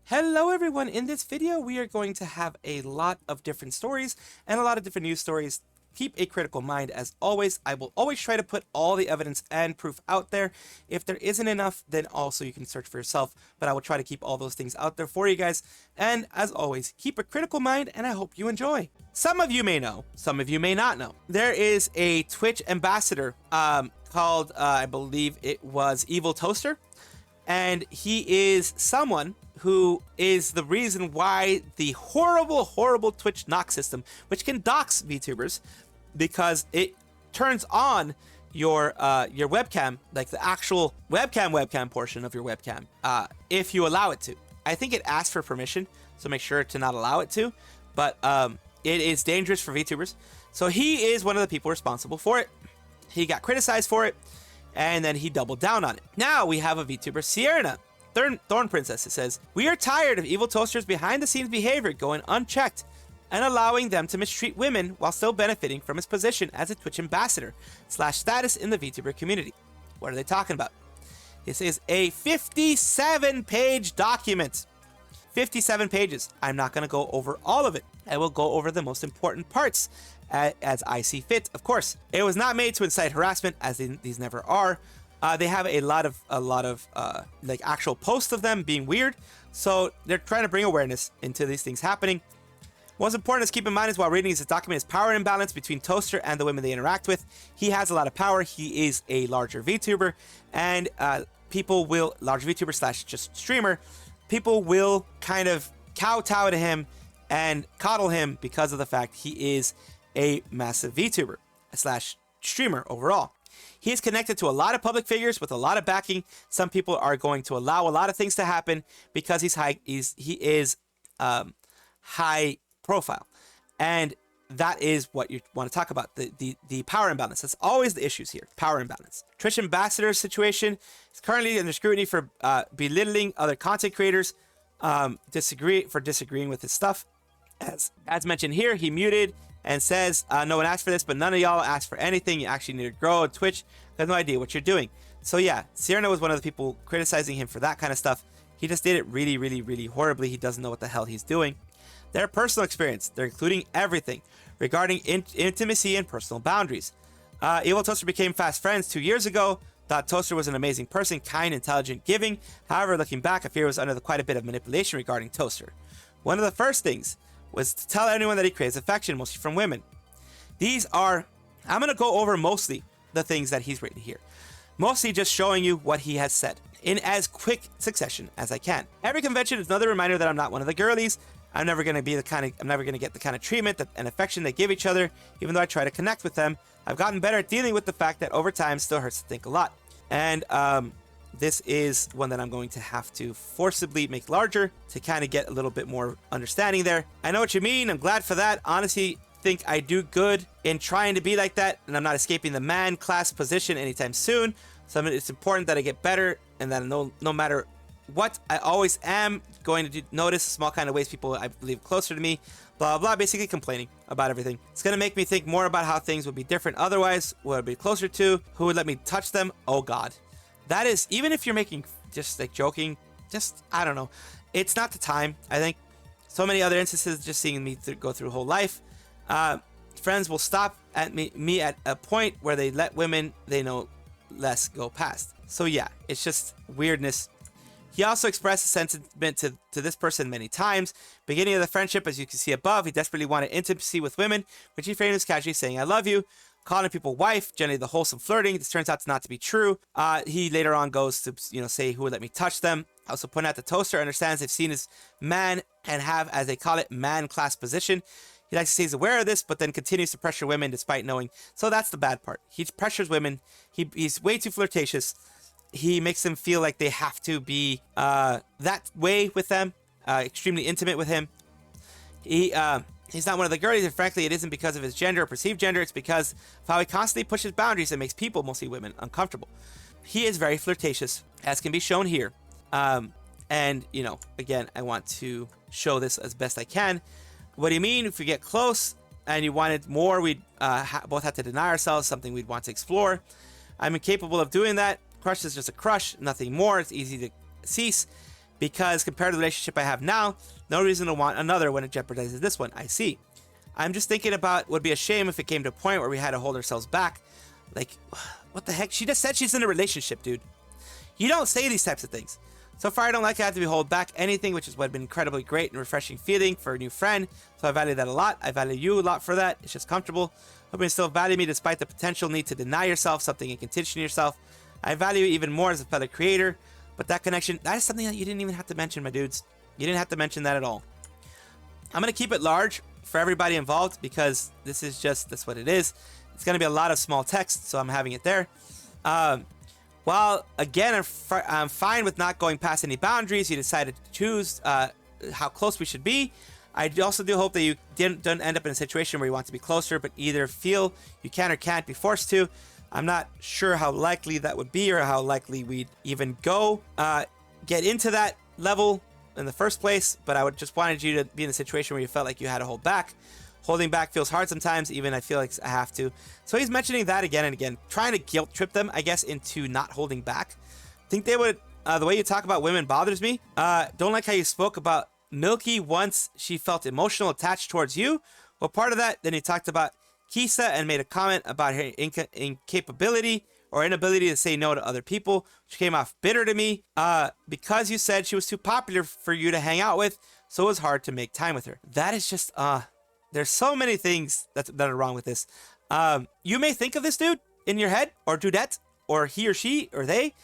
Hello everyone, in this video we are going to have a lot of different stories and a lot of different news stories. Keep a critical mind as always. I will always try to put all the evidence and proof out there. If there isn't enough, then also you can search for yourself, but I will try to keep all those things out there for you guys. And as always, keep a critical mind and I hope you enjoy. Some of you may know, some of you may not know. There is a Twitch ambassador called, I believe it was Eviltoaster, and he is someone who is the reason why the horrible Twitch knock system, which can dox VTubers because it turns on your webcam, like the actual webcam portion of your webcam, if you allow it to. I think it asks for permission, so make sure to not allow it to, but it is dangerous for VTubers. So he is one of the people responsible for it. He got criticized for it, and then he doubled down on it. Now we have a VTuber, Cierna, Thorn Princess. It says, "We are tired of Eviltoaster's behind-the-scenes behavior going unchecked and allowing them to mistreat women while still benefiting from his position as a Twitch ambassador / status in the VTuber community." What are they talking about? This is a 57-page document. 57 pages. I'm not going to go over all of it. I will go over the most important parts as I see fit, of course. It was not made to incite harassment, as these never are. They have a lot of like actual posts of them being weird, so they're trying to bring awareness into these things happening. What's important to keep in mind is while reading this document is power imbalance between Toaster and the women they interact with. He has a lot of power. He is a larger VTuber, and people will, large VTuber / just streamer, people will kind of kowtow to him and coddle him because of the fact he is a massive VTuber / streamer overall. He is connected to a lot of public figures with a lot of backing. Some people are going to allow a lot of things to happen because he's high. He is high profile, and that is what you want to talk about. The power imbalance. That's always the issues here. Power imbalance. Twitch ambassador situation is currently under scrutiny for belittling other content creators, disagreeing with his stuff. As mentioned here, he muted and says, no one asked for this, but none of y'all asked for anything. You actually need to grow on Twitch. I have no idea what you're doing. So yeah, Cierna was one of the people criticizing him for that kind of stuff. He just did it really horribly. He doesn't know what the hell he's doing. Their personal experience, they're including everything regarding intimacy and personal boundaries. Eviltoaster became fast friends 2 years ago. Thought Toaster was an amazing person, kind, intelligent, giving. However, looking back, I fear it was under quite a bit of manipulation regarding Toaster. One of the first things was to tell anyone that he craves affection, mostly from women. These are, I'm going to go over mostly the things that he's written here. Mostly just showing you what he has said in as quick succession as I can. Every convention is another reminder that I'm not one of the girlies. I'm never going to get the kind of treatment and affection they give each other, even though I try to connect with them. I've gotten better at dealing with the fact that over time still hurts to think a lot. And this is one that I'm going to have to forcibly make larger to kind of get a little bit more understanding there. I know what you mean. I'm glad for that. Honestly, think I do good in trying to be like that, and I'm not escaping the man class position anytime soon. So it's important that I get better, and that no matter what, I always am going to notice small kind of ways people I believe closer to me, blah blah, basically complaining about everything. It's going to make me think more about how things would be different otherwise, what I'd be closer to, who would let me touch them. Oh god. That is, even if you're making just like joking, just, I don't know. It's not the time, I think. So many other instances, just seeing me go through whole life. Friends will stop at me at a point where they let women they know less go past. So yeah, it's just weirdness. He also expressed a sentiment to this person many times. Beginning of the friendship, as you can see above, he desperately wanted intimacy with women, which he framed as casually saying, "I love you," calling people wife, generally the wholesome flirting. This turns out not to be true. He later on goes to, say who would let me touch them. Also point out the Toaster understands they've seen his man and have, as they call it, man class position. He likes to say he's aware of this, but then continues to pressure women despite knowing. So that's the bad part. He pressures women. He's way too flirtatious. He makes them feel like they have to be that way with them, extremely intimate with him. He's not one of the girlies, and frankly, it isn't because of his gender or perceived gender. It's because of how he constantly pushes boundaries and makes people, mostly women, uncomfortable. He is very flirtatious, as can be shown here. And, again, I want to show this as best I can. What do you mean? If we get close, and you wanted more, we'd both have to deny ourselves, something we'd want to explore. I'm incapable of doing that. Crush is just a crush, nothing more. It's easy to cease because compared to the relationship I have now, no reason to want another when it jeopardizes this one. I see. I'm just thinking about would be a shame if it came to a point where we had to hold ourselves back. Like, what the heck? She just said she's in a relationship, dude. You don't say these types of things. So far, I don't like I have to be hold back anything, which is what been incredibly great and refreshing feeling for a new friend. So I value that a lot. I value you a lot for that. It's just comfortable. Hope you still value me despite the potential need to deny yourself something and condition yourself. I value you even more as a fellow creator. But that connection, that is something that you didn't even have to mention, my dudes. You didn't have to mention that at all. I'm going to keep it large for everybody involved because this is just, that's what it is. It's going to be a lot of small text, so I'm having it there. While, again, I'm fine with not going past any boundaries, you decided to choose how close we should be. I also do hope that you don't end up in a situation where you want to be closer, but either feel you can or can't be forced to. I'm not sure how likely that would be or how likely we'd even go get into that level in the first place, but I would just wanted you to be in a situation where you felt like you had to hold back. Holding back feels hard sometimes, even I feel like I have to. So he's mentioning that again and again, trying to guilt trip them, I guess, into not holding back. Think they would, the way you talk about women bothers me. Don't like how you spoke about Milkie once she felt emotional attached towards you. Well, part of that, then he talked about Kisa and made a comment about her incapability or inability to say no to other people, which came off bitter to me because you said she was too popular for you to hang out with, so it was hard to make time with her. That is just, there's so many things that are wrong with this. You may think of this dude in your head, or dudette, or he or she, or they.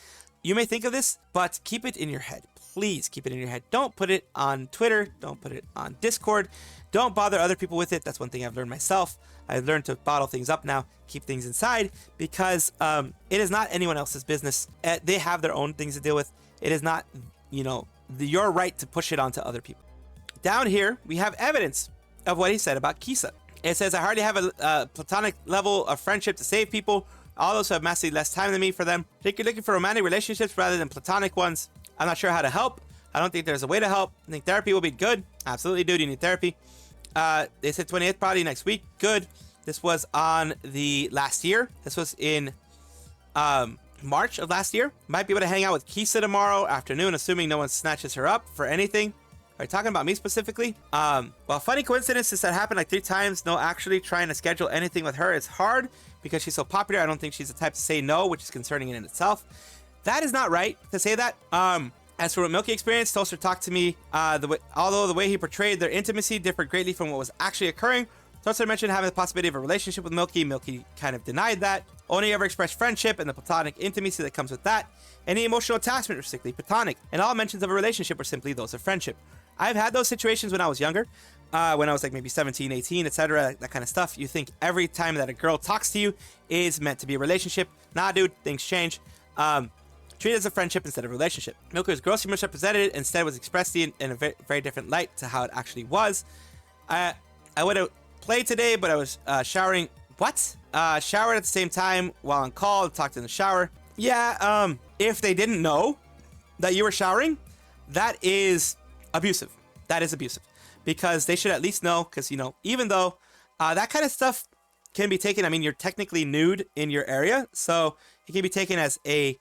You may think of this, but keep it in your head. Please keep it in your head. Don't put it on Twitter. Don't put it on Discord. Don't bother other people with it. That's one thing I've learned myself. I've learned to bottle things up now, keep things inside, because it is not anyone else's business. They have their own things to deal with. It is not, your right to push it onto other people. Down here, we have evidence of what he said about Kisa. It says, I hardly have a platonic level of friendship to save people. All those who have massively less time than me for them. I think you're looking for romantic relationships rather than platonic ones. I'm not sure how to help. I don't think there's a way to help. I think therapy will be good. Absolutely, dude. You need therapy. They said 28th probably next week. Good. This was on the last year. This was in March of last year. Might be able to hang out with Kisa tomorrow afternoon, assuming no one snatches her up for anything. Are you talking about me specifically? Well, funny coincidence is that happened like 3 times. No, actually trying to schedule anything with her is hard because she's so popular. I don't think she's the type to say no, which is concerning in itself. That is not right to say that. As for what Milkie experienced, Toaster talked to me, although the way he portrayed their intimacy differed greatly from what was actually occurring. Toaster mentioned having the possibility of a relationship with Milkie. Milkie kind of denied that. Only ever expressed friendship and the platonic intimacy that comes with that. Any emotional attachment was strictly platonic, and all mentions of a relationship were simply those of friendship. I've had those situations when I was younger, when I was like maybe 17, 18, etc., that kind of stuff. You think every time that a girl talks to you is meant to be a relationship. Nah, dude, things change. Treat it as a friendship instead of a relationship. Milkie was grossly misrepresented, instead was expressed in a very, very different light to how it actually was. I would have played today, but I was showering. What? Showered at the same time while on call, talked in the shower. Yeah, if they didn't know that you were showering, that is abusive. That is abusive. Because they should at least know, because, even though that kind of stuff can be taken, I mean, you're technically nude in your area, so it can be taken as a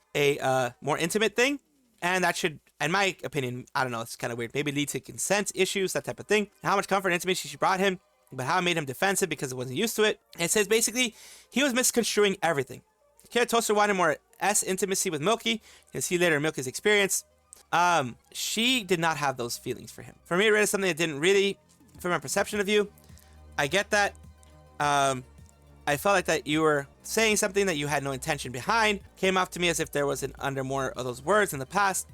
more intimate thing, and that should, in my opinion, I don't know, it's kind of weird, maybe lead to consent issues, that type of thing. How much comfort and intimacy she brought him, but how it made him defensive because it wasn't used to it. And it says basically he was misconstruing everything. Toaster wanted more intimacy with Milkie. You'll see later Milkie's experience. She did not have those feelings for him. For me, it is something that didn't really, from my perception of you, I get that. I felt like that you were saying something that you had no intention behind. Came off to me as if there was under more of those words in the past.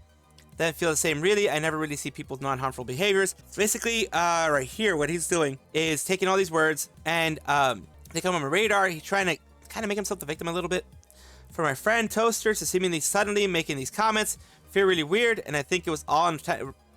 Didn't feel the same really. I never really see people's non-harmful behaviors. So basically, right here, what he's doing is taking all these words and they come on my radar. He's trying to kind of make himself the victim a little bit. For my friend Toaster to seemingly suddenly making these comments, feel really weird, and I think it was all in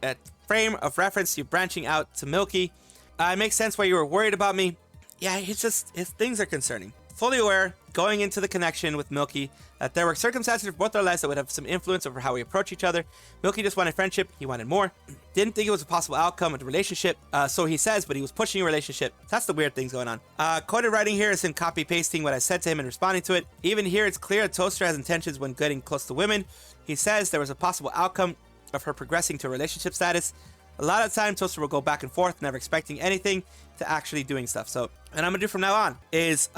a frame of reference to you branching out to Milkie. It makes sense why you were worried about me. Yeah, it's just, things are concerning. Fully aware going into the connection with Milkie, that there were circumstances for both our lives that would have some influence over how we approach each other. Milkie just wanted friendship. He wanted more. Didn't think it was a possible outcome of the relationship. So he says, but he was pushing a relationship. That's the weird things going on. Quoted writing here is him copy pasting what I said to him and responding to it. Even here, it's clear that Toaster has intentions when getting close to women. He says there was a possible outcome of her progressing to a relationship status. A lot of time, Toaster will go back and forth, never expecting anything to actually doing stuff. So, what I'm gonna do from now on is,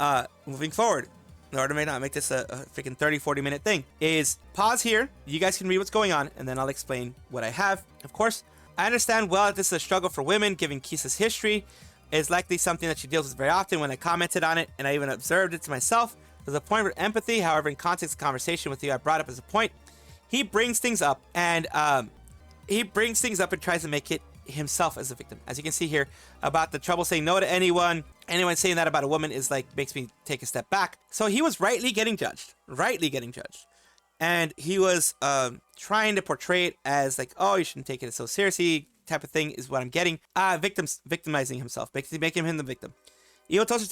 moving forward, in order to not make this a freaking 30-40 minute thing, is pause here. You guys can read what's going on, and then I'll explain what I have. Of course, I understand well that this is a struggle for women, given Kisa's history. It's likely something that she deals with very often. When I commented on it, and I even observed it to myself, there's a point of empathy. However, in context of conversation with you, I brought up as a point. He brings things up, and tries to make it himself as a victim. As you can see here, about the trouble saying no to anyone. Anyone saying that about a woman is like, makes me take a step back. So he was rightly getting judged. And he was trying to portray it as like, oh, you shouldn't take it so seriously type of thing is what I'm getting. Victimizing himself, making him the victim. Eviltoaster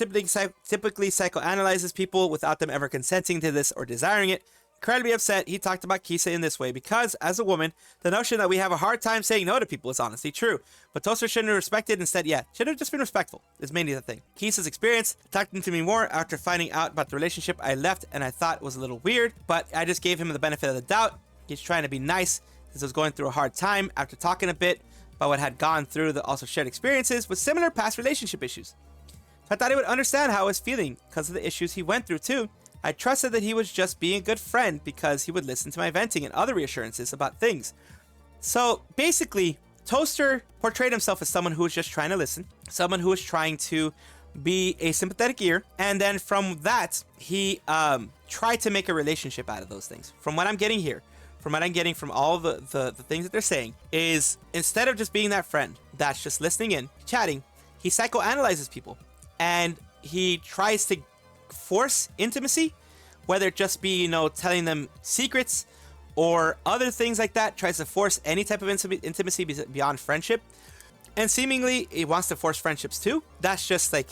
typically psychoanalyzes people without them ever consenting to this or desiring it. Incredibly upset, he talked about Kisa in this way because, as a woman, the notion that we have a hard time saying no to people is honestly true. But Toaster shouldn't have respected, instead, should have just been respectful, is mainly the thing. Kisa's experience talked to me more after finding out about the relationship I left and I thought was a little weird, but I just gave him the benefit of the doubt. He's trying to be nice because I was going through a hard time after talking a bit about what had gone through the also shared experiences with similar past relationship issues. So I thought he would understand how I was feeling because of the issues he went through too. I trusted that he was just being a good friend because he would listen to my venting and other reassurances about things. So basically, Toaster portrayed himself as someone who was just trying to listen, someone who was trying to be a sympathetic ear, and then from that, he tried to make a relationship out of those things. From what I'm getting here, from what I'm getting from all the things that they're saying, is instead of just being that friend that's just listening in, chatting, he psychoanalyzes people, and he tries to force intimacy, whether it just be, telling them secrets or other things like that, tries to force any type of intimacy beyond friendship. And seemingly, he wants to force friendships too. That's just like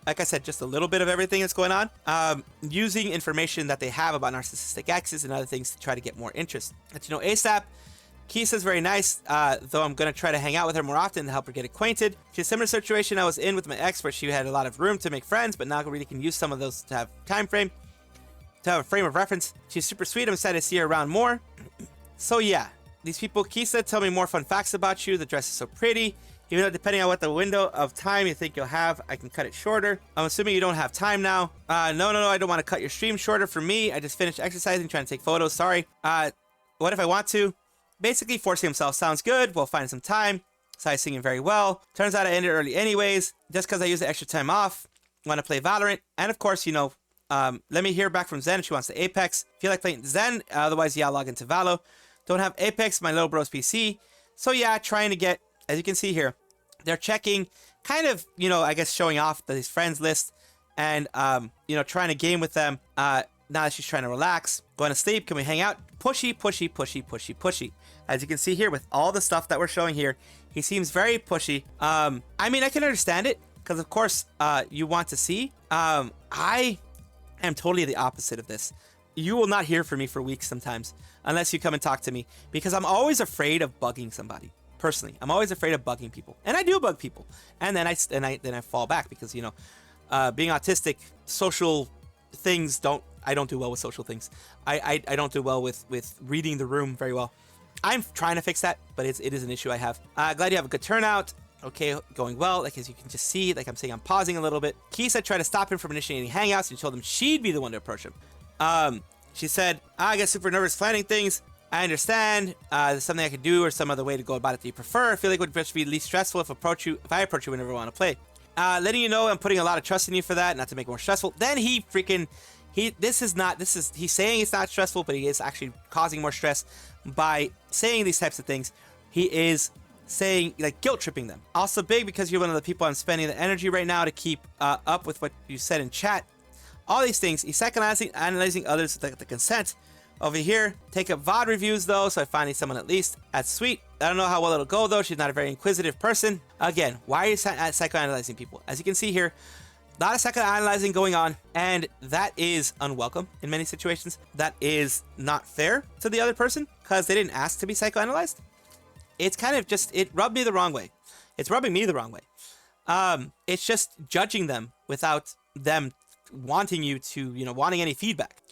I said, just a little bit of everything that's going on. Using information that they have about narcissistic exes and other things to try to get more interest. But ASAP, Kisa's very nice, though I'm going to try to hang out with her more often to help her get acquainted. She's a similar situation I was in with my ex, where she had a lot of room to make friends, but now really can use some of those to have time frame, to have a frame of reference. She's super sweet. I'm excited to see her around more. So yeah, these people, Kisa, tell me more fun facts about you. The dress is so pretty. Even though depending on what the window of time you think you'll have, I can cut it shorter. I'm assuming you don't have time now. No, I don't want to cut your stream shorter for me. I just finished exercising, trying to take photos. Sorry. What if I want to? Basically, forcing himself sounds good. We'll find some time. Sai singing very well. Turns out I ended early anyways, just because I used the extra time off. Want to play Valorant. And of course, let me hear back from Zen if she wants to Apex. Feel like playing Zen. Otherwise, I'll log into Valo. Don't have Apex, my little bro's PC. So yeah, trying to get, as you can see here, they're checking, kind of, I guess showing off his friends list. And, trying to game with them. Now that she's trying to relax. Going to sleep. Can we hang out? Pushy, pushy, pushy, pushy, pushy. As you can see here with all the stuff that we're showing here, he seems very pushy. I can understand it because, of course, you want to see. I am totally the opposite of this. You will not hear from me for weeks sometimes unless you come and talk to me, because I'm always afraid of bugging somebody. Personally, I'm always afraid of bugging people, and I do bug people, and then I fall back because being autistic, social things I don't do well with social things. I don't do well with reading the room very well. I'm trying to fix that, but it is an issue I have. Glad you have a good turnout. Okay, going well. Like, as you can just see, like I'm saying, I'm pausing a little bit. Kisa tried to stop him from initiating hangouts and told him she'd be the one to approach him. She said, I get super nervous planning things. I understand. There's something I could do or some other way to go about it that you prefer. I feel like it would just be least stressful if I approach you whenever I want to play. Letting you know I'm putting a lot of trust in you for that, not to make it more stressful. Then he's saying it's not stressful, but he is actually causing more stress by saying these types of things. He is saying, like, guilt tripping them. Also big because you're one of the people I'm spending the energy right now to keep up with what you said in chat. All these things. He's analyzing others with the consent. Over here, take up VOD reviews though, so I find someone at least. That's sweet. I don't know how well it'll go though. She's not a very inquisitive person. Again, why are you psychoanalyzing people? As you can see here, A lot of psychoanalyzing going on, and that is unwelcome in many situations. That is not fair to the other person because they didn't ask to be psychoanalyzed. It's kind of just, it rubbed me the wrong way. It's rubbing me the wrong way. It's just judging them without them wanting you to, wanting any feedback.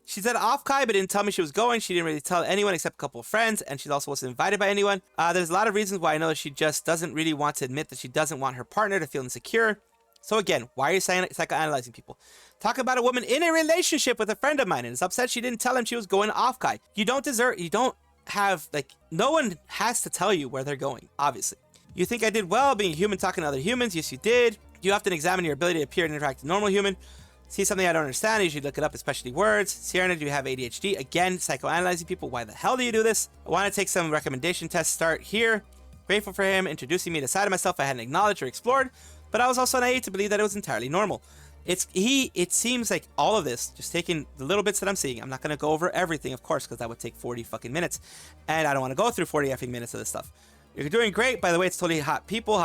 She's at off-kai, but didn't tell me she was going. She didn't really tell anyone except a couple of friends, and she also wasn't invited by anyone. There's a lot of reasons why I know that she just doesn't really want to admit that she doesn't want her partner to feel insecure. So again, why are you psychoanalyzing people? Talk about a woman in a relationship with a friend of mine and is upset she didn't tell him she was going off-kai. You don't have, no one has to tell you where they're going, obviously. You think I did well being a human talking to other humans? Yes, you did. You often examine your ability to appear and interact with a normal human. See something I don't understand, I usually look it up, especially words. Cierna, do you have ADHD? Again, psychoanalyzing people. Why the hell do you do this? I want to take some recommendation tests. Start here. Grateful for him introducing me to a side of myself I hadn't acknowledged or explored, but I was also naive to believe that it was entirely normal. It seems like all of this, just taking the little bits that I'm seeing. I'm not going to go over everything, of course, because that would take 40 fucking minutes. And I don't want to go through 40 effing minutes of this stuff. You're doing great. By the way, it's totally hot people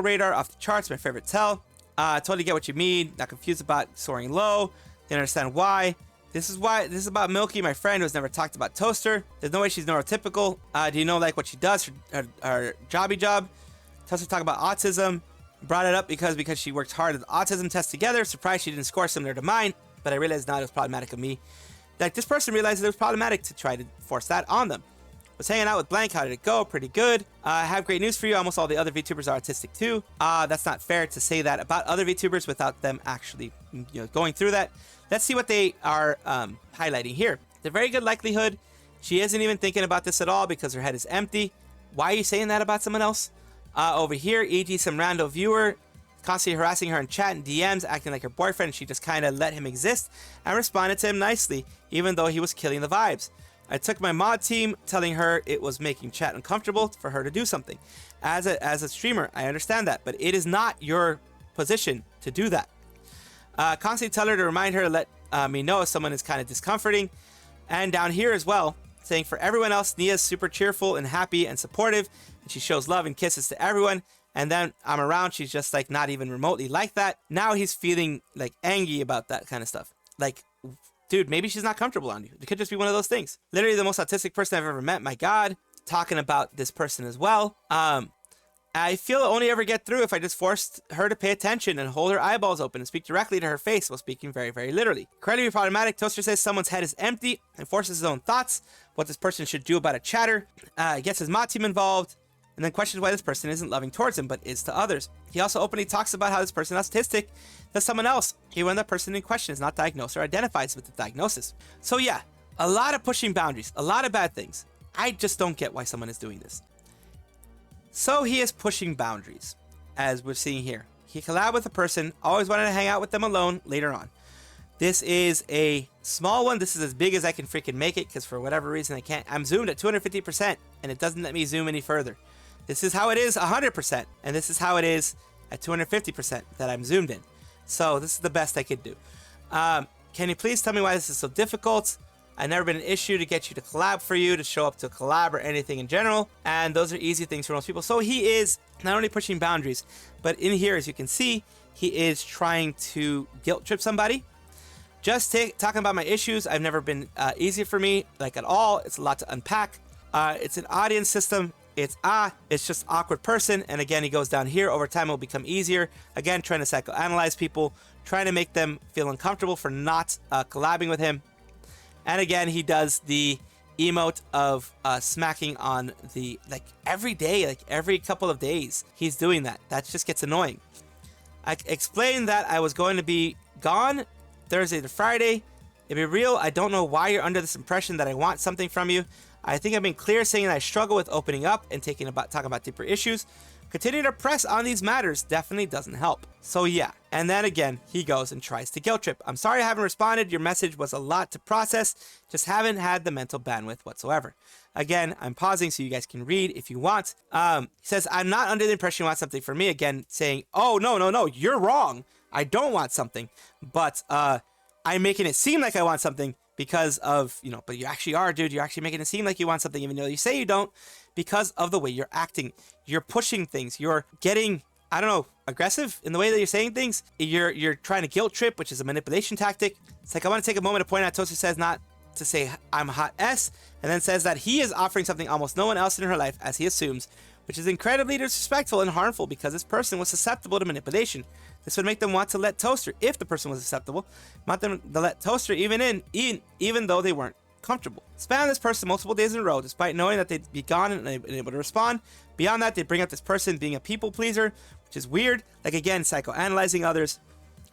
radar, off the charts, my favorite tell. Totally get what you mean. Not confused about soaring low. Didn't understand why. This is about Milkie, my friend, who's never talked about Toaster. There's no way she's neurotypical. Do you know what she does? Her jobby job. Toaster talk about autism. Brought it up because she worked hard at the autism test together. Surprised she didn't score similar to mine, but I realized now it was problematic of me. This person realized it was problematic to try to force that on them. Was hanging out with blank. How did it go? Pretty good. I have great news for you. Almost all the other VTubers are autistic too. That's not fair to say that about other VTubers without them actually going through that. Let's see what they are highlighting here. The very good likelihood she isn't even thinking about this at all because her head is empty. Why are you saying that about someone else? Over here, e.g. some rando viewer constantly harassing her in chat and DMs, acting like her boyfriend. She just kind of let him exist and responded to him nicely, even though he was killing the vibes. I took my mod team, telling her it was making chat uncomfortable for her to do something. As a streamer, I understand that, but it is not your position to do that. Constantly tell her to remind her to let me know if someone is kind of discomforting. And down here as well, saying for everyone else, Nia's super cheerful and happy and supportive, and she shows love and kisses to everyone. And then I'm around, she's just not even remotely like that. Now he's feeling angry about that kind of stuff. Dude, maybe she's not comfortable on you. It could just be one of those things. Literally the most autistic person I've ever met. My God. Talking about this person as well. I feel it'll only ever get through if I just forced her to pay attention and hold her eyeballs open and speak directly to her face while speaking very, very literally. Incredibly problematic. Toaster says someone's head is empty and forces his own thoughts. What this person should do about a chatter. Gets his mod team involved. And then questions why this person isn't loving towards him, but is to others. He also openly talks about how this person is autistic to someone else, even when that person in question is not diagnosed or identifies with the diagnosis. So yeah, a lot of pushing boundaries, a lot of bad things. I just don't get why someone is doing this. So he is pushing boundaries, as we're seeing here. He collabed with a person, always wanted to hang out with them alone later on. This is a small one. This is as big as I can freaking make it, because for whatever reason I can't. I'm zoomed at 250%, and it doesn't let me zoom any further. This is how it is 100%, and this is how it is at 250% that I'm zoomed in. So this is the best I could do. Can you please tell me why this is so difficult? I've never been an issue to get you to collab for you, to show up to a collab or anything in general, and those are easy things for most people. So he is not only pushing boundaries, but in here, as you can see, he is trying to guilt trip somebody. Just talking about my issues, I've never been easy for me, at all. It's a lot to unpack. It's an audience system. It's just awkward person. And again, he goes down here. Over time, it will become easier. Again, trying to psychoanalyze people, trying to make them feel uncomfortable for not collabing with him. And again, he does the emote of smacking on the, every day, every couple of days. He's doing that. That just gets annoying. I explained that I was going to be gone Thursday to Friday. To be real, I don't know why you're under this impression that I want something from you. I think I've been clear saying that I struggle with opening up and talking about deeper issues. Continuing to press on these matters definitely doesn't help. So yeah, and then again, he goes and tries to guilt trip. I'm sorry I haven't responded. Your message was a lot to process. Just haven't had the mental bandwidth whatsoever. Again, I'm pausing so you guys can read if you want. He says, I'm not under the impression you want something from me. Again, saying, oh, no, you're wrong. I don't want something. But I'm making it seem like I want something because of, but you actually are, dude. You're actually making it seem like you want something even though you say you don't, because of the way you're acting. You're pushing things. You're getting I don't know, aggressive in the way that you're saying things. You're trying to guilt trip, which is a manipulation tactic. It's like, I want to take a moment to point out Toaster says not to say I'm hot S, and then says that he is offering something almost no one else in her life, as he assumes, which is incredibly disrespectful and harmful because this person was susceptible to manipulation. This would make them want to let Toaster, if the person was susceptible, want them to let Toaster even though they weren't comfortable. Spam this person multiple days in a row, despite knowing that they'd be gone and unable to respond. Beyond that, they bring up this person being a people pleaser, which is weird. Like, again, psychoanalyzing others.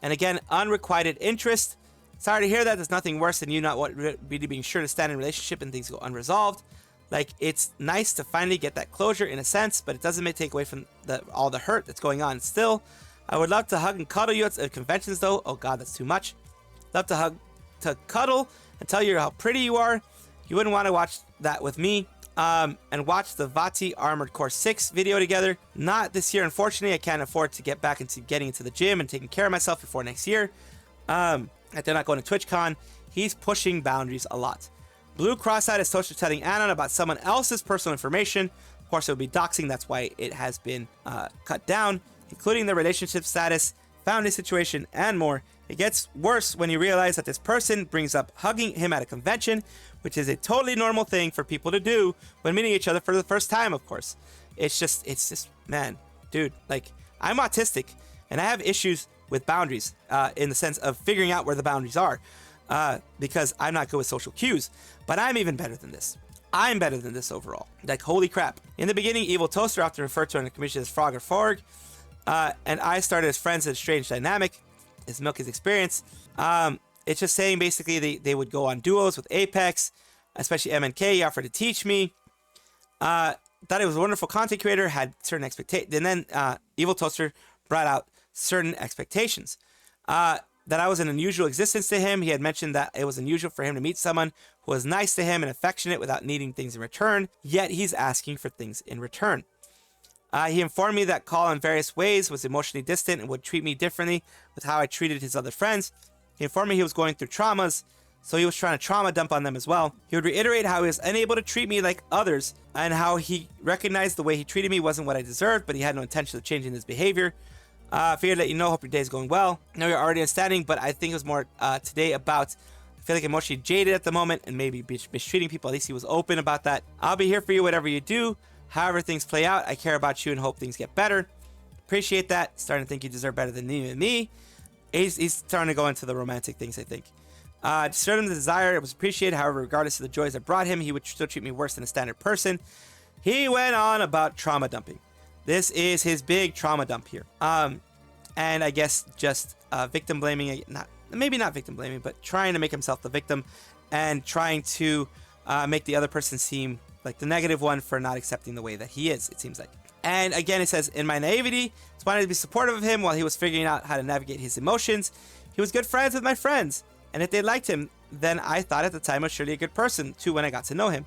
And again, unrequited interest. Sorry to hear that. There's nothing worse than you not really being sure to stand in a relationship and things go unresolved. Like, it's nice to finally get that closure in a sense, but it doesn't take away from all the hurt that's going on still. I would love to hug and cuddle you at conventions, though. Oh, God, that's too much. Love to cuddle and tell you how pretty you are. You wouldn't want to watch that with me. And watch the Vati Armored Core 6 video together. Not this year, unfortunately. I can't afford to get back into getting into the gym and taking care of myself before next year. They're not going to TwitchCon. He's pushing boundaries a lot. Blue cross-eyed is Toaster telling Anon about someone else's personal information. Of course, it would be doxing. That's why it has been cut down, including the relationship status, family situation, and more. It gets worse when you realize that this person brings up hugging him at a convention, which is a totally normal thing for people to do when meeting each other for the first time, of course. It's just, man, dude, like, I'm autistic, and I have issues with boundaries in the sense of figuring out where the boundaries are because I'm not good with social cues. But I'm even better than this. I'm better than this overall. Like, holy crap. In the beginning, Eviltoaster often referred to in the commission as Frog or Forg, and I started as friends in a strange dynamic. Is Milkie's experience. It's just saying basically they would go on duos with Apex, especially MNK. He offered to teach me. Thought it was a wonderful content creator, had certain expectations. And then Eviltoaster brought out certain expectations. That I was an unusual existence to him. He had mentioned that it was unusual for him to meet someone who was nice to him and affectionate without needing things in return, yet he's asking for things in return. He informed me that Call in various ways was emotionally distant and would treat me differently with how I treated his other friends. He informed me he was going through traumas, so he was trying to trauma dump on them as well. He would reiterate how he was unable to treat me like others and how he recognized the way he treated me wasn't what I deserved, but he had no intention of changing his behavior. Figured to let you know, hope your day is going well. I know you're already understanding, but I think it was more today about, I feel like emotionally jaded at the moment and maybe mistreating people. At least he was open about that. I'll be here for you, whatever you do. However things play out, I care about you and hope things get better. Appreciate that. Starting to think you deserve better than me. He's starting to go into the romantic things, I think. Showed him the desire. It was appreciated. However, regardless of the joys that brought him, he would still treat me worse than a standard person. He went on about trauma dumping. This is his big trauma dump here. And I guess just victim blaming, maybe not victim blaming, but trying to make himself the victim and trying to make the other person seem like the negative one for not accepting the way that he is, it seems like. And again, it says, in my naivety, I wanted to be supportive of him while he was figuring out how to navigate his emotions. He was good friends with my friends, and if they liked him, then I thought at the time was surely a good person too when I got to know him.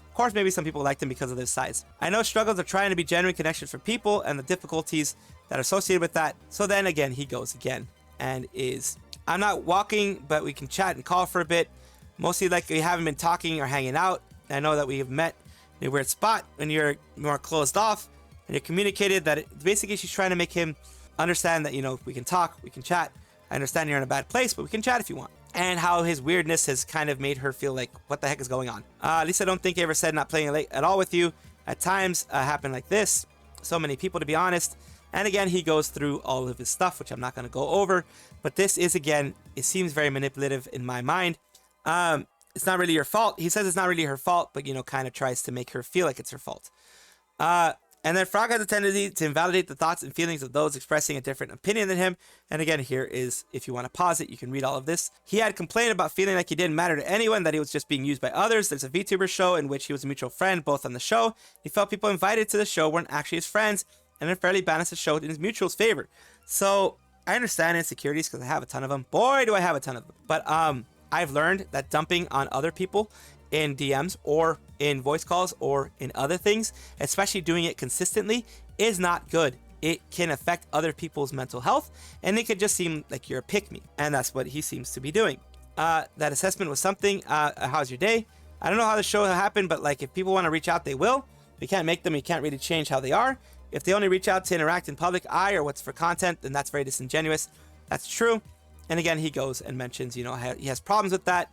Of course, maybe some people liked him because of their size. I know struggles of trying to be genuine connections for people and the difficulties that are associated with that. So then again, he goes again and is, I'm not walking, but we can chat and call for a bit. Mostly like we haven't been talking or hanging out. I know that we have met in a weird spot when you're more closed off and you're communicated that basically she's trying to make him understand that, you know, we can talk, we can chat. I understand you're in a bad place, but we can chat if you want. And how his weirdness has kind of made her feel like, what the heck is going on? At least I don't think he ever said not playing late at all with you. At times, happen like this. So many people, to be honest. And again, he goes through all of his stuff, which I'm not going to go over. But this is, again, it seems very manipulative in my mind. It's not really your fault. He says it's not really her fault, but, you know, kind of tries to make her feel like it's her fault. And then Frog has a tendency to invalidate the thoughts and feelings of those expressing a different opinion than him. And again, here is, if you want to pause it, you can read all of this. He had complained about feeling like he didn't matter to anyone, that he was just being used by others. There's a VTuber show in which he was a mutual friend, both on the show. He felt people invited to the show weren't actually his friends, and unfairly balanced the show in his mutual's favor. So I understand insecurities because I have a ton of them. Boy, do I have a ton of them. But I've learned that dumping on other people in DMs or in voice calls or in other things, especially doing it consistently, is not good. It can affect other people's mental health, and it could just seem like you're a pick-me, and that's what he seems to be doing. That assessment was something. How's your day? I don't know how the show happened, but like if people want to reach out, they will. We can't make them. We can't really change how they are. If they only reach out to interact in public eye or what's for content, then that's very disingenuous. That's true. And again, he goes and mentions, you know, he has problems with that.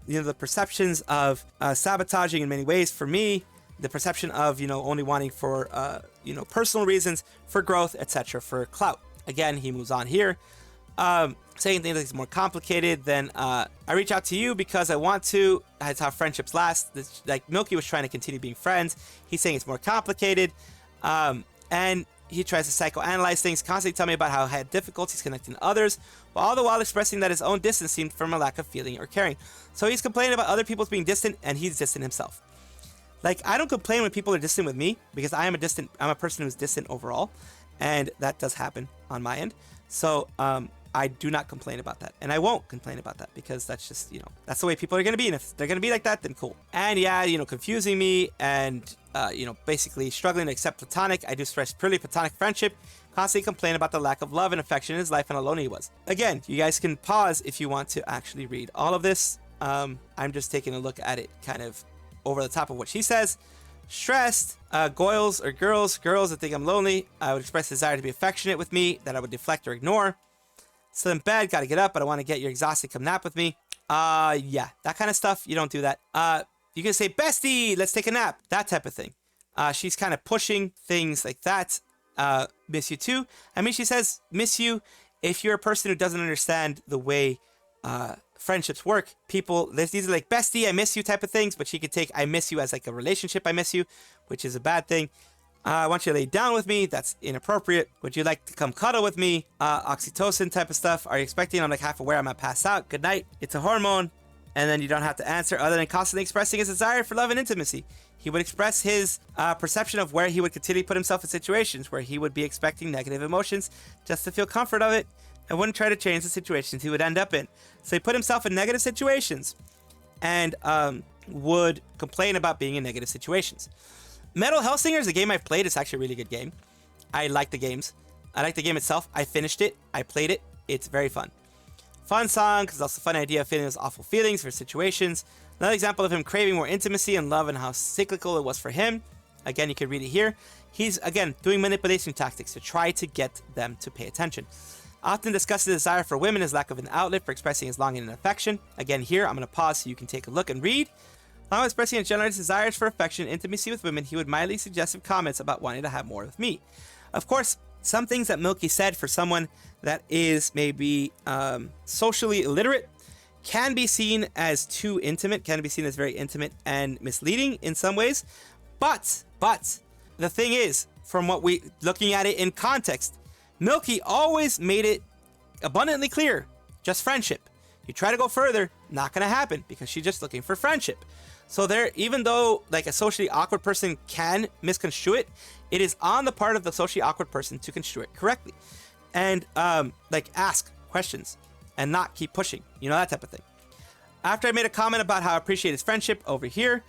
You know, the perceptions of sabotaging in many ways for me, the perception of, you know, only wanting for, you know, personal reasons, for growth, etc., for clout. Again, he moves on here, saying things like it's more complicated than I reach out to you because I want to. That's how friendships last. Like Milkie was trying to continue being friends. He's saying it's more complicated. And he tries to psychoanalyze things, constantly tell me about how I had difficulties connecting to others, while all the while expressing that his own distance seemed from a lack of feeling or caring. So he's complaining about other people's being distant, and he's distant himself. Like, I don't complain when people are distant with me, because I'm a person who's distant overall, and that does happen on my end. So, I do not complain about that, and I won't complain about that, because that's just, you know, that's the way people are going to be, and if they're going to be like that, then cool. And yeah, you know, confusing me, and, you know, basically struggling to accept platonic. I do stress purely platonic friendship, constantly complain about the lack of love and affection in his life and how lonely he was. Again, you guys can pause if you want to actually read all of this. I'm just taking a look at it kind of over the top of what she says. Stressed, goyles or girls that think I'm lonely, I would express desire to be affectionate with me, that I would deflect or ignore. Still in bed, gotta get up, but I want to get, you're exhausted, come nap with me. Yeah, that kind of stuff, you don't do that. You can say, bestie, let's take a nap, that type of thing. She's kind of pushing things like that. Miss you too. I mean, she says, miss you. If you're a person who doesn't understand the way friendships work, people, these are like bestie, I miss you type of things, but she could take I miss you as like a relationship I miss you, which is a bad thing. I want you to lay down with me. That's inappropriate. Would you like to come cuddle with me? Oxytocin type of stuff. Are you expecting? I'm like half aware. I'm gonna pass out. Good night. It's a hormone. And then you don't have to answer other than constantly expressing his desire for love and intimacy. He would express his perception of where he would continue to put himself in situations where he would be expecting negative emotions just to feel comfort of it, and wouldn't try to change the situations he would end up in. So he put himself in negative situations and would complain about being in negative situations. Metal Hellsinger is a game I've played. It's actually a really good game. I like the games. I like the game itself. I finished it. I played it. It's very fun. Fun song, because it's also a fun idea of feeling those awful feelings for situations. Another example of him craving more intimacy and love and how cyclical it was for him. Again, you can read it here. He's, again, doing manipulation tactics to try to get them to pay attention. Often discusses the desire for women, his lack of an outlet for expressing his longing and affection. Again, here, I'm going to pause so you can take a look and read. Along with expressing his general desires for affection and intimacy with women, he would mildly suggestive comments about wanting to have more with me. Of course, some things that Milkie said for someone that is maybe socially illiterate can be seen as too intimate, can be seen as very intimate and misleading in some ways. But the thing is, from what we looking at it in context, Milkie always made it abundantly clear, just friendship. You try to go further, not gonna happen, because she's just looking for friendship. So there, even though like a socially awkward person can misconstrue it, it is on the part of the socially awkward person to construe it correctly. And like ask questions and not keep pushing, you know, that type of thing. After I made a comment about how I appreciate his friendship over here,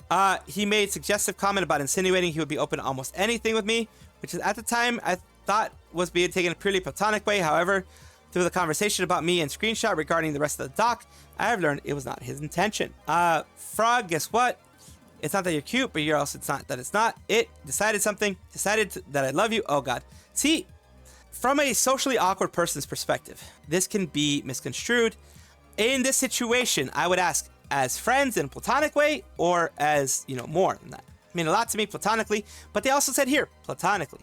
he made suggestive comment about insinuating he would be open to almost anything with me, which is at the time I thought was being taken a purely platonic way. However, through the conversation about me and screenshot regarding the rest of the doc, I have learned it was not his intention. Frog, guess what? It's not that you're cute, but you're also, it's not that it's not. It decided something, that I love you. Oh God. See, from a socially awkward person's perspective, this can be misconstrued. In this situation, I would ask, as friends in a platonic way, or as, you know, more than that. I mean, a lot to me platonically, but they also said here, platonically.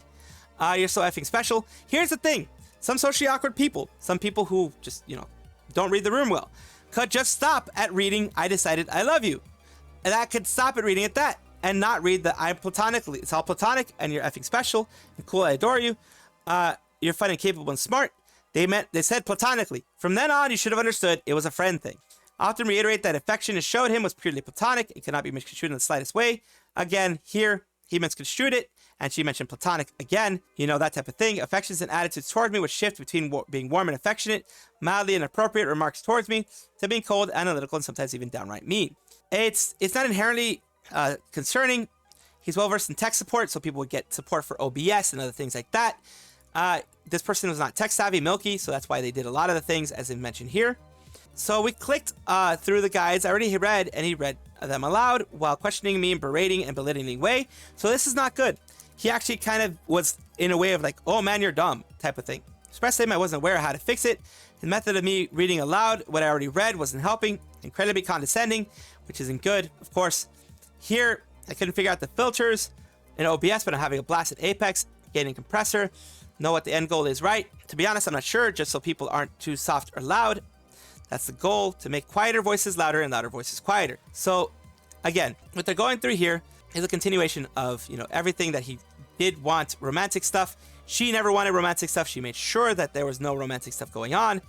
You're so effing special. Here's the thing. Some socially awkward people, some people who just, you know, don't read the room well, could just stop at reading, I decided I love you. And that could stop at reading at that and not read the I'm platonically. It's all platonic and you're effing special and cool, I adore you. You're fun and capable and smart. They said platonically. From then on, you should have understood it was a friend thing. I often reiterate that affection showed him was purely platonic. It cannot be misconstrued in the slightest way. Again, here, he misconstrued it, and she mentioned platonic again, you know, that type of thing. Affections and attitudes toward me would shift between being warm and affectionate, mildly inappropriate remarks towards me, to being cold, analytical, and sometimes even downright mean. It's not inherently concerning. He's well versed in tech support, so people would get support for OBS and other things like that. This person was not tech savvy, Milkie, so that's why they did a lot of the things as I mentioned here. So we clicked through the guides I already read, and he read them aloud while questioning me in berating and belittling way. So this is not good. he actually kind of was in a way of like, oh man, you're dumb type of thing. Expressed to him I wasn't aware of how to fix it. His method of me reading aloud what I already read wasn't helping. Incredibly condescending, which isn't good. Of course, here I couldn't figure out the filters in OBS, but I'm having a blast at Apex, gaining compressor, know what the end goal is, right? To be honest, I'm not sure, just so people aren't too soft or loud. That's the goal, to make quieter voices louder and louder voices quieter. So again, what they're going through here is a continuation of, you know, everything that he did want romantic stuff. She never wanted romantic stuff. She made sure that there was no romantic stuff going on.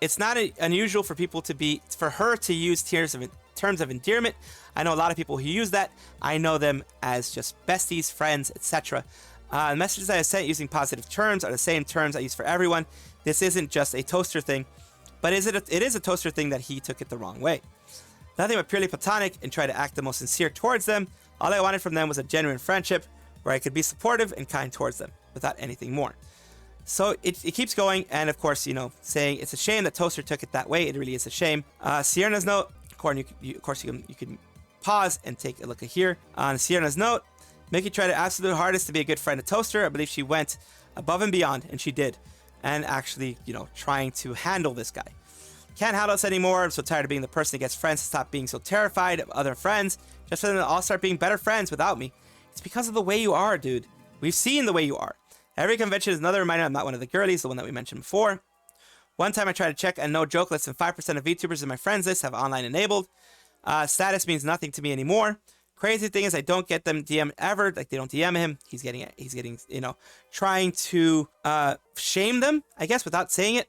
It's not unusual for people for her to use terms of endearment. I know a lot of people who use that. I know them as just besties, friends, etc. The messages I sent using positive terms are the same terms I use for everyone. This isn't just a toaster thing, but it is a toaster thing that he took it the wrong way. Nothing but purely platonic, and try to act the most sincere towards them. All I wanted from them was a genuine friendship where I could be supportive and kind towards them without anything more. So it keeps going, and of course, you know, saying it's a shame that Toaster took it that way. It really is a shame. Cierna's note, of course, you can pause and take a look at here. On Cierna's note, Milkie tried her absolute hardest to be a good friend to Toaster. I believe she went above and beyond, and she did. And actually, you know, trying to handle this guy. Can't handle this anymore. I'm so tired of being the person that gets friends to stop being so terrified of other friends, just for them to all start being better friends without me. It's because of the way you are, dude. We've seen the way you are. Every convention is another reminder I'm not one of the girlies, the one that we mentioned before. One time I tried to check, and no joke, less than 5% of VTubers in my friends list have online enabled. Status means nothing to me anymore. Crazy thing is I don't get them DM ever. Like, they don't DM him. He's getting, you know, trying to shame them, I guess, without saying it.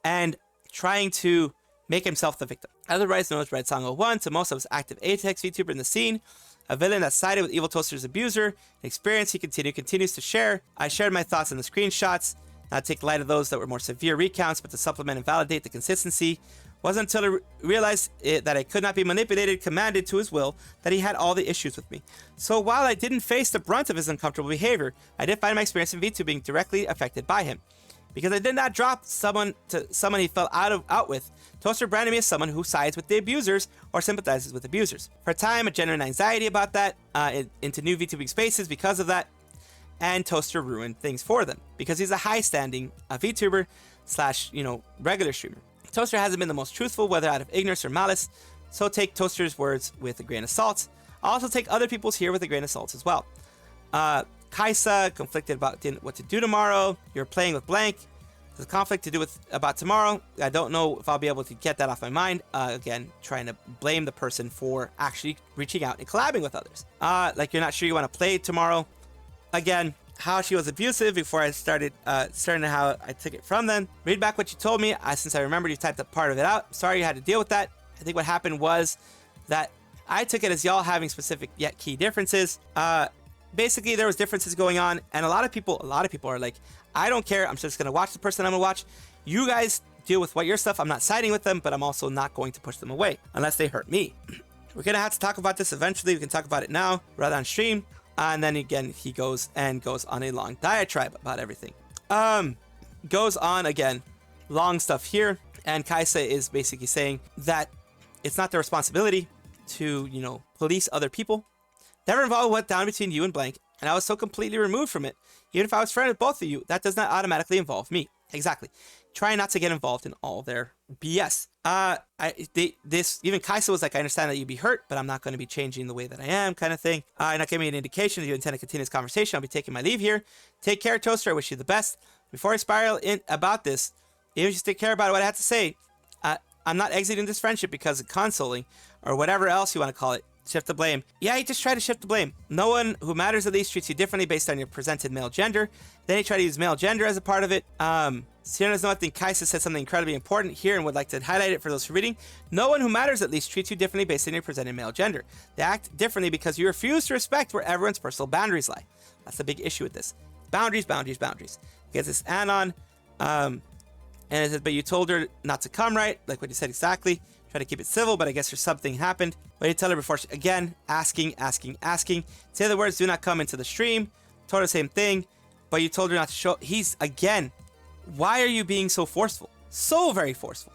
And trying to make himself the victim. Otherwise known as Red Song 01, to most of us active Apex VTuber in the scene. A villain that sided with Eviltoaster's abuser. An experience he continues to share. I shared my thoughts in the screenshots. Not to take light of those that were more severe recounts, but to supplement and validate the consistency. Wasn't until I realized that I could not be manipulated, commanded to his will, that he had all the issues with me. So while I didn't face the brunt of his uncomfortable behavior, I did find my experience in VTube being directly affected by him. Because I did not drop someone he fell out with, Toaster branded me as someone who sides with the abusers or sympathizes with abusers. For a time, a genuine anxiety about that into new VTubing spaces because of that, and Toaster ruined things for them because he's a high-standing VTuber / you know, regular streamer. Toaster hasn't been the most truthful, whether out of ignorance or malice, so take Toaster's words with a grain of salt. I'll also take other people's here with a grain of salt as well. Kaisa, conflicted about what to do tomorrow. You're playing with blank. There's a conflict to do with about tomorrow. I don't know if I'll be able to get that off my mind. Again, trying to blame the person for actually reaching out and collabing with others. Like, you're not sure you want to play tomorrow. Again, how she was abusive before I started how I took it from them. Read back what you told me. Since I remembered you typed up part of it out. Sorry you had to deal with that. I think what happened was that I took it as y'all having specific yet key differences. Basically, there was differences going on, and a lot of people are like, I don't care. I'm just gonna watch the person I'm gonna watch. You guys deal with what your stuff. I'm not siding with them, but I'm also not going to push them away unless they hurt me. We're gonna have to talk about this eventually. We can talk about it now rather on stream. And then again, he goes on a long diatribe about everything. Goes on again, long stuff here, and Kaisa is basically saying that it's not their responsibility to, you know, police other people. Never involved what down between you and blank, and I was so completely removed from it. Even if I was friends with both of you, that does not automatically involve me. Exactly. Try not to get involved in all their BS. Even Kaisa was like, I understand that you'd be hurt, but I'm not going to be changing the way that I am, kind of thing. Not giving me an indication that you intend to continue this conversation. I'll be taking my leave here. Take care, Toaster. I wish you the best. Before I spiral in about this, if you just take care about what I have to say, I'm not exiting this friendship because of consoling or whatever else you want to call it. Shift the blame. Yeah, he just tried to shift the blame. No one who matters at least treats you differently based on your presented male gender. Then he tried to use male gender as a part of it. Cierna's note, I think Kaisa said something incredibly important here and would like to highlight it for those who are reading. No one who matters at least treats you differently based on your presented male gender. They act differently because you refuse to respect where everyone's personal boundaries lie. That's the big issue with this. Boundaries. Because it's Anon. And it says, but you told her not to come, right? Like what you said exactly. Try to keep it civil, but I guess there's something happened. What did you tell her before? Again, asking. Say the words, do not come into the stream. Told her the same thing, but you told her not to show. He's, again, why are you being so forceful? So very forceful.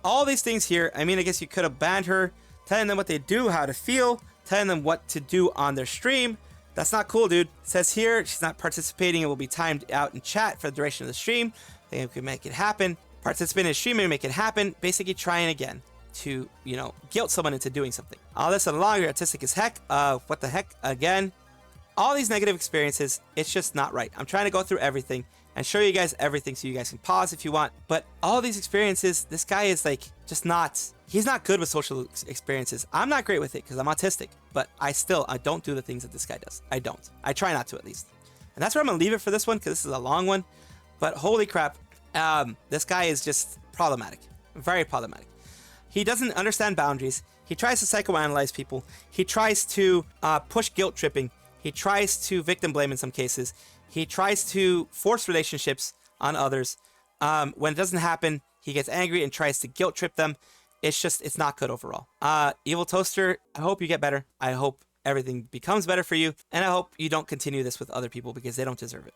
All these things here, I mean, I guess you could have banned her, telling them what they do, how to feel, telling them what to do on their stream. That's not cool, dude. It says here she's not participating and will be timed out in chat for the duration of the stream. I think we can make it happen. Participate in streaming and make it happen. Basically trying again to, you know, guilt someone into doing something. All this and along, you're autistic as heck. What the heck? Again, all these negative experiences, it's just not right. I'm trying to go through everything and show you guys everything so you guys can pause if you want. But all these experiences, this guy is like just not, he's not good with social experiences. I'm not great with it because I'm autistic, but I don't do the things that this guy does. I don't. I try not to, at least. And that's where I'm going to leave it for this one because this is a long one. But holy crap, this guy is just problematic. Very problematic. He doesn't understand boundaries. He tries to psychoanalyze people. He tries to push guilt tripping. He tries to victim blame in some cases. He tries to force relationships on others. When it doesn't happen, he gets angry and tries to guilt trip them. It's not good overall. Eviltoaster, I hope you get better. I hope everything becomes better for you. And I hope you don't continue this with other people because they don't deserve it.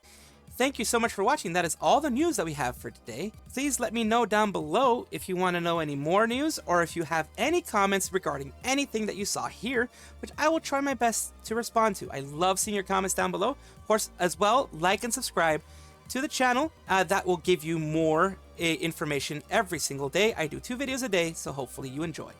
Thank you so much for watching. That is all the news that we have for today. Please let me know down below if you want to know any more news or if you have any comments regarding anything that you saw here, which I will try my best to respond to. I love seeing your comments down below. Of course, as well, like and subscribe to the channel. That will give you more information every single day. I do 2 videos a day, so hopefully you enjoy.